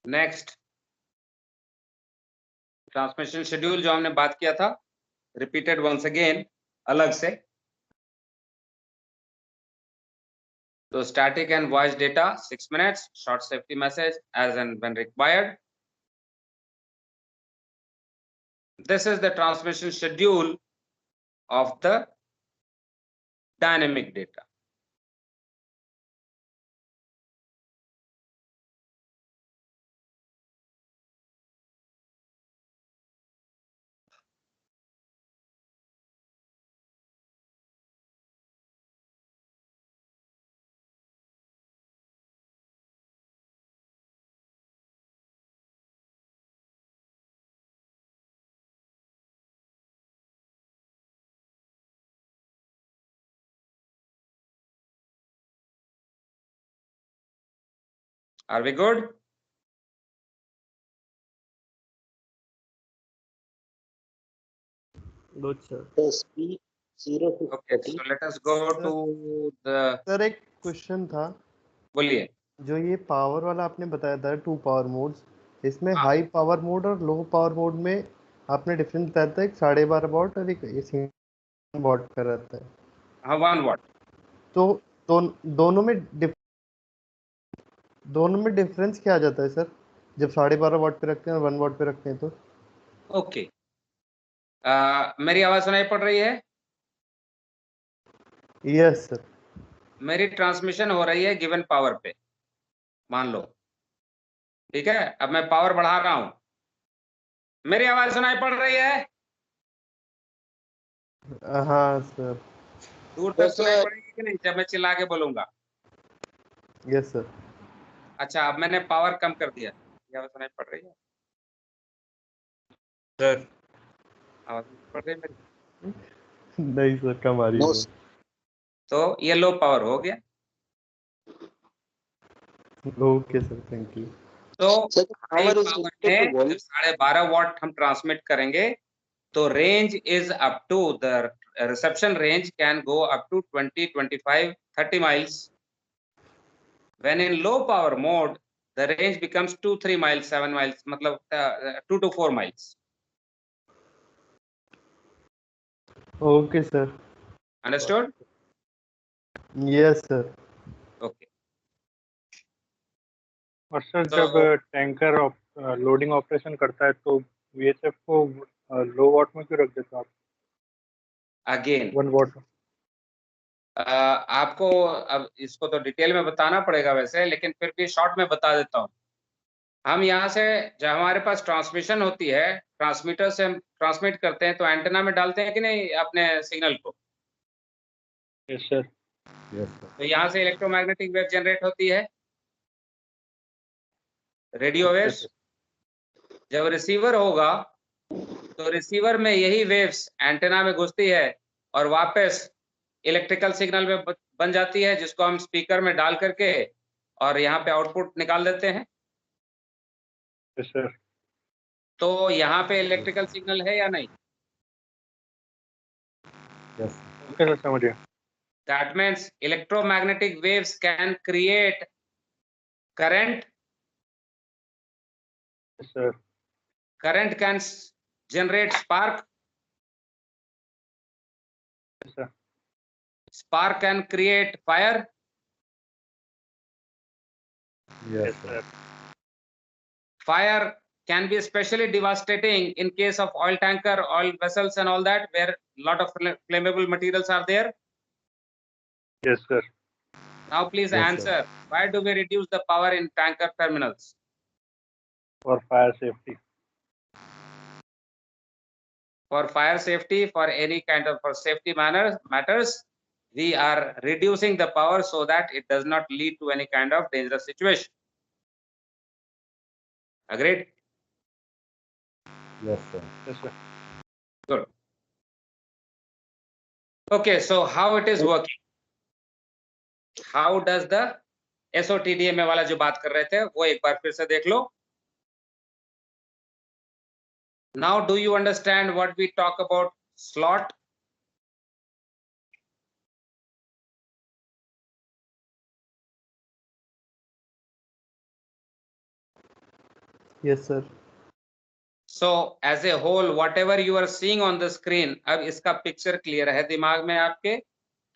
next, transmission schedule जो हमने बात किया था, रिपीटेड वंस अगेन अलग से. तो static and voice data 6 minutes, short safety message as and when required. This is the transmission schedule of the dynamic data. Are we good? Good, sir. speed 0 to Okay, 30. so let us go to the. Sir एक question था, बोलिए. जो ये power वाला आपने बताया था 2 power modes, इसमें हाँ. हाई पावर मोड और लो पावर मोड में आपने डिफरेंस बताया था, एक 12.5 वॉट और एक 1 वॉट का रहता है. हाँ, 1 watt. तो दोनों में डिफरेंस क्या आ जाता है सर, जब 12.5 वॉट पे रखते हैं और 1 वॉट पे रखते हैं तो? ओके, मेरी आवाज सुनाई पड़ रही है? Yes sir. मेरी ट्रांसमिशन हो रही है गिवन पावर पे, मान लो. ठीक है, अब मैं पावर बढ़ा रहा हूं. मेरी आवाज सुनाई पड़ रही है? हाँ सर. दूर तक सुनाई पड़ेगी कि नहीं जब मैं चिल्ला के बोलूंगा? Yes sir. अच्छा, अब मैंने पावर कम कर दिया. ये आवाज सुनाई पड़ रही है सर आवाज पड़ रही है मेरी? नहीं सर, कम आ रही No, है. तो ये लो पावर हो गया. Okay sir, thank you. तो Sir, high power is power limited to में volt. जब 12.5 वॉट हम ट्रांसमिट करेंगे तो range is up to the reception range can go up to 20, 25, 30 miles. When in low power mode, the range becomes 2, 3 miles, 7 miles, मतलब 2 to 4 miles. Okay sir. Understood? Yes sir. Okay. और sir So- जब tanker loading operation करता है तो VHF को लो what में क्यों रख देते हो आप? Again, 1 वॉट में? आपको अब इसको तो डिटेल में बताना पड़ेगा वैसे, लेकिन फिर भी शॉर्ट में बता देता हूँ। हम यहाँ से जब हमारे पास ट्रांसमिशन होती है, ट्रांसमीटर से हम ट्रांसमिट करते हैं तो एंटेना में डालते हैं कि नहीं अपने सिग्नल को। Yes sir. तो यहाँ से इलेक्ट्रोमैग्नेटिक वेव जनरेट होती है, रेडियो वेव्स। जब रिसीवर होगा तो रिसीवर में यही वेव्स एंटेना में घुसती है और वापस इलेक्ट्रिकल सिग्नल में बन जाती है, जिसको हम स्पीकर में डाल करके और यहाँ पे आउटपुट निकाल देते हैं। Yes sir. तो यहाँ पे इलेक्ट्रिकल सिग्नल है या नहीं? ओके सर, समझ गया। That means electromagnetic waves can create current. Yes sir. Current can generate spark. Yes sir. Spark can create fire. Yes sir. Fire can be especially devastating in case of oil tanker, oil vessels and all that, where a lot of flammable materials are there. Yes sir. Now please answer, why do we reduce the power in tanker terminals? और fire safety. For fire safety, for any kind of for safety matters, we are reducing the power so that it does not lead to any kind of dangerous situation. Agreed? Yes, sir. Yes sir. Good. Okay, so how it is working? How does the SOTDMA वाला जो बात कर रहे थे वो एक बार फिर से देख लो. Now do you understand what we talk about slot? Yes sir. So as a whole, whatever you are seeing on the screen, अब इसका पिक्चर क्लियर है दिमाग में आपके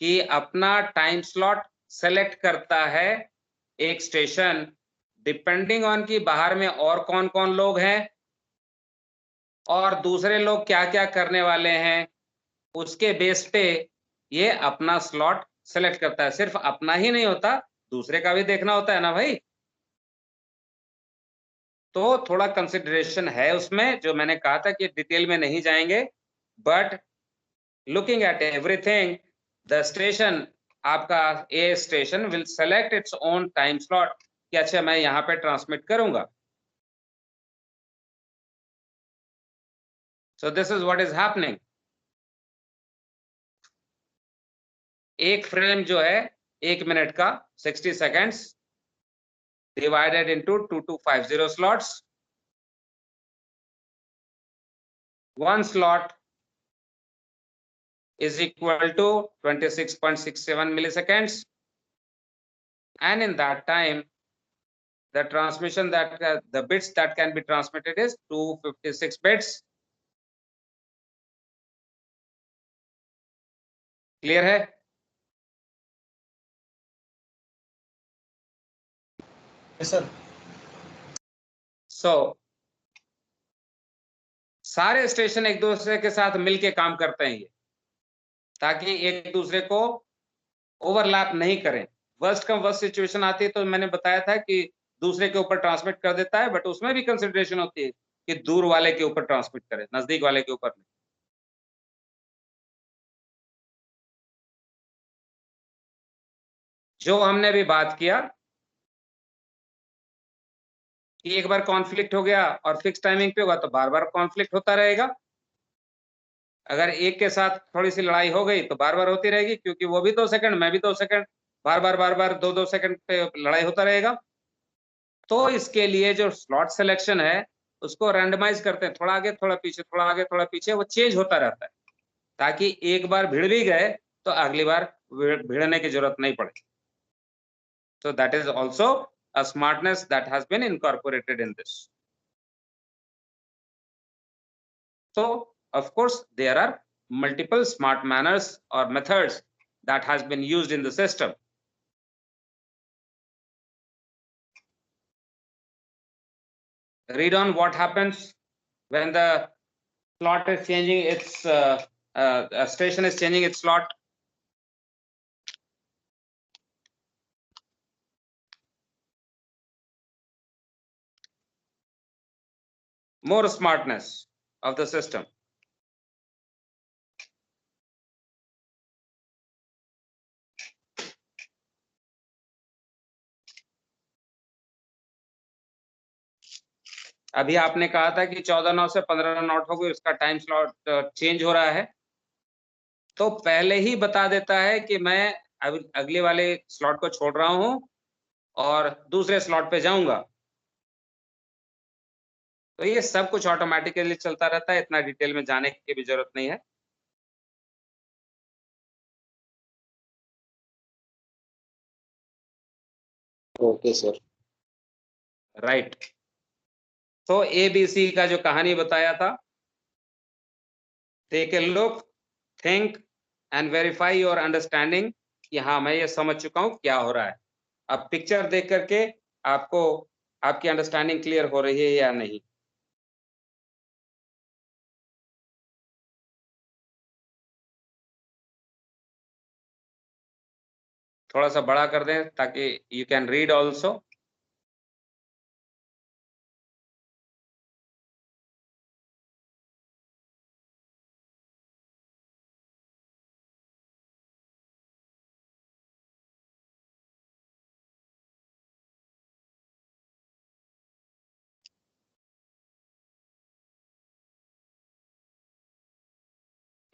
कि अपना टाइम स्लॉट सेलेक्ट करता है एक स्टेशन, डिपेंडिंग ऑन कि बाहर में और कौन कौन लोग हैं और दूसरे लोग क्या क्या करने वाले हैं, उसके बेस पे ये अपना स्लॉट सेलेक्ट करता है। सिर्फ अपना ही नहीं होता, दूसरे का भी देखना होता है ना भाई। तो थोड़ा कंसिडरेशन है उसमें, जो मैंने कहा था कि डिटेल में नहीं जाएंगे, but looking at everything, the station, आपका a station will select its own time slot कि अच्छा मैं यहाँ पे ट्रांसमिट करूंगा। So this is what is happening. एक फ्रेम जो है 1 मिनट का 60 seconds divided into 2250 slots. One slot is equal to 26.67 milliseconds, and in that time the transmission that the bits that can be transmitted is 256 bits. Clear है? Yes, sir. So सारे station एक दूसरे के साथ मिलके काम करते हैं ये, ताकि एक दूसरे को ओवरलैप नहीं करें। वर्स्ट कम वर्स्ट सिचुएशन आती है तो मैंने बताया था कि दूसरे के ऊपर ट्रांसमिट कर देता है, बट उसमें भी कंसिडरेशन होती है कि दूर वाले के ऊपर ट्रांसमिट करे, नजदीक वाले के ऊपर नहीं। जो हमने भी बात किया कि एक बार कॉन्फ्लिक्ट हो गया और फिक्स टाइमिंग पे होगा तो बार बार कॉन्फ्लिक्ट होता रहेगा। अगर एक के साथ थोड़ी सी लड़ाई हो गई तो बार बार होती रहेगी, क्योंकि वो भी 2 सेकंड, मैं भी 2 सेकंड, बार बार 2-2 सेकंड पे लड़ाई होता रहेगा। तो इसके लिए जो स्लॉट सिलेक्शन है उसको रैंडमाइज करते हैं, थोड़ा आगे थोड़ा पीछे, थोड़ा आगे थोड़ा पीछे, वो चेंज होता रहता है, ताकि एक बार भिड़ भी गए तो अगली बार भिड़ने की जरूरत नहीं पड़े. So that is also a smartness that has been incorporated in this. So of course there are multiple smart manners or methods that has been used in the system. Read on what happens when the slot is changing its station is changing its slot. More smartness of the system. अभी आपने कहा था कि 14/9 से 15/9 हो गई, उसका time slot change हो रहा है, तो पहले ही बता देता है कि मैं अगले वाले स्लॉट को छोड़ रहा हूं और दूसरे स्लॉट पे जाऊंगा. तो ये सब कुछ ऑटोमेटिकली चलता रहता है, इतना डिटेल में जाने की भी जरूरत नहीं है. Okay sir. राइट. तो ABC का जो कहानी बताया था, take a look, think and verify your understanding कि हाँ मैं ये समझ चुका हूं क्या हो रहा है. अब पिक्चर देख करके आपको आपकी अंडरस्टैंडिंग क्लियर हो रही है या नहीं. थोड़ा सा बड़ा कर दें ताकि you can read also.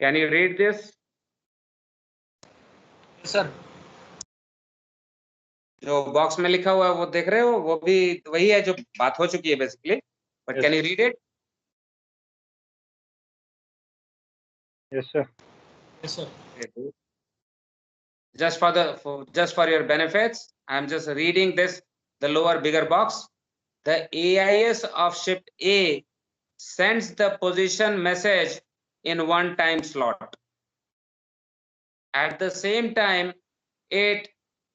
Can you read this? Sir जो बॉक्स में लिखा हुआ है वो देख रहे हो, वो भी वही है जो बात हो चुकी है basically, but can you read it? Yes sir. Yes sir. Just for your benefits, I am just reading this, the lower bigger box. The AIS of shift A sends the position message in one time slot. At the same time, it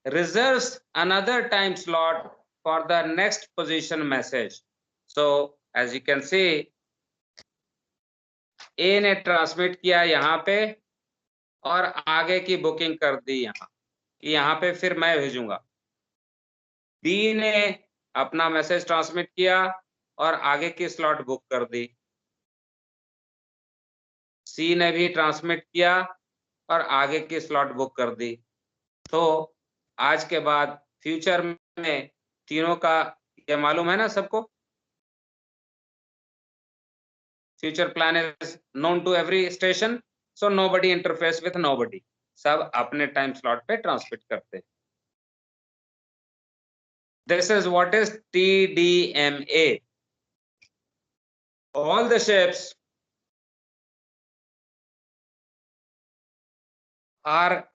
reserves another time slot for the next position message. So as you can see, A ने transmit किया यहाँ पे और आगे की booking कर दी यहाँ कि यहाँ पे फिर मैं भेजूंगा. B ने अपना मैसेज ट्रांसमिट किया और आगे की स्लॉट बुक कर दी. C ने भी ट्रांसमिट किया और आगे की स्लॉट बुक कर दी. तो आज के बाद फ्यूचर में तीनों का ये मालूम है ना सबको. Future plan is known to every station, so nobody interface with nobody. सब अपने टाइम स्लॉट पे ट्रांसमिट करते हैं. This is what is TDMA. All the ships are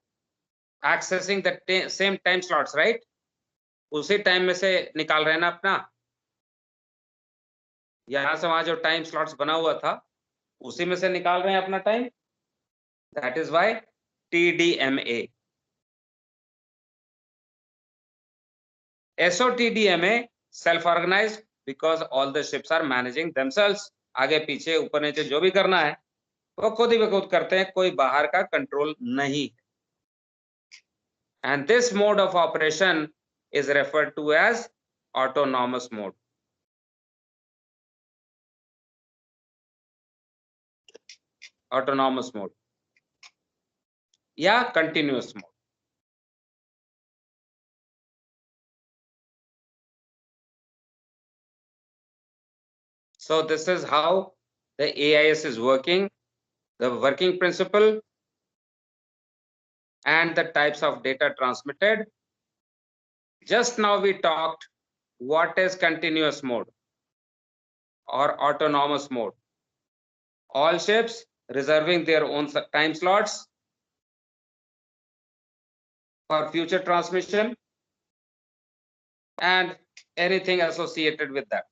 accessing the same time slots, right? उसी टाइम में से निकाल रहे हैं ना अपना. यहां से वहां जो टाइम स्लॉट्स बना हुआ था उसी में से निकाल रहे हैं अपना time. That is why TDMA. SOTDMA, self-organized, because all the ships are managing themselves. आगे पीछे ऊपर नीचे जो भी करना है वो खुद ही खुद करते हैं, कोई बाहर का कंट्रोल नहीं. And this mode of operation is referred to as autonomous mode. Autonomous mode या continuous mode. So this is how the AIS is working, the working principle and the types of data transmitted. Just now we talked what is continuous mode or autonomous mode? All ships reserving their own time slots for future transmission and anything associated with that.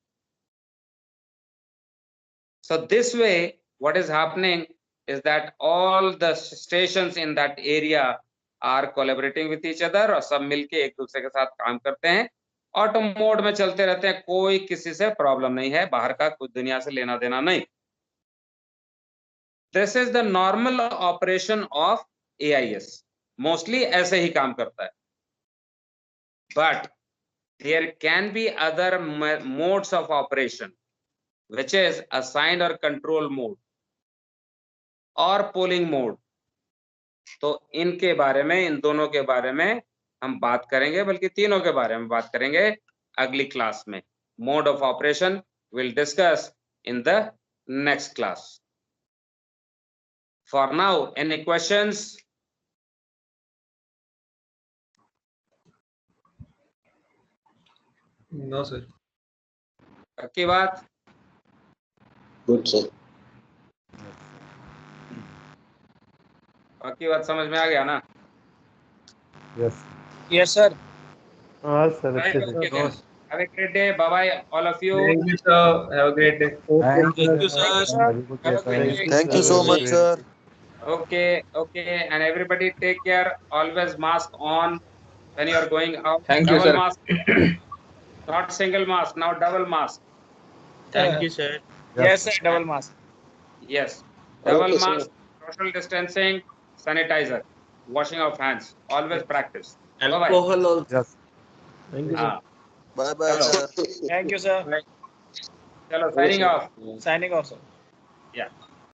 So this way, what is happening is that all the stations in that area are collaborating with each other और सब मिलके एक दूसरे के साथ काम करते हैं, ऑटो मोड में चलते रहते हैं, कोई किसी से प्रॉब्लम नहीं है, बाहर का कुछ दुनिया से लेना देना नहीं. This is the normal operation of AIS. Mostly ऐसे ही काम करता है. But there can be other modes of operation, which is assigned or control mode or polling mode. तो इनके बारे में, इन दोनों के बारे में हम बात करेंगे, बल्कि तीनों के बारे में बात करेंगे अगली क्लास में. Mode of operation we'll discuss in the next class. For now, any questions? No, sir. पक्की बात? Good, sir. पक्की बात समझ में आ गया ना? Yes Yes, sir. हाँ सर Right, अच्छे से okay then. Have a great day. Bye bye, all of you. Thank you, sir. Have a great day. Thank you, sir. Have a great day. Thank you so much, sir. Okay, and everybody take care. Always mask on when you are going out. Thank you, Double sir. mask, not single mask. Now double mask. Thank you, sir. Yes, sir. Double mask. Yes, double Okay, sir. mask, social distancing, sanitizer, washing of hands. Always practice. Bye bye. Yes Thank you, sir. Bye bye, Hello. sir. Thank you, sir. Chalo, signing off. Signing off, sir. Yeah.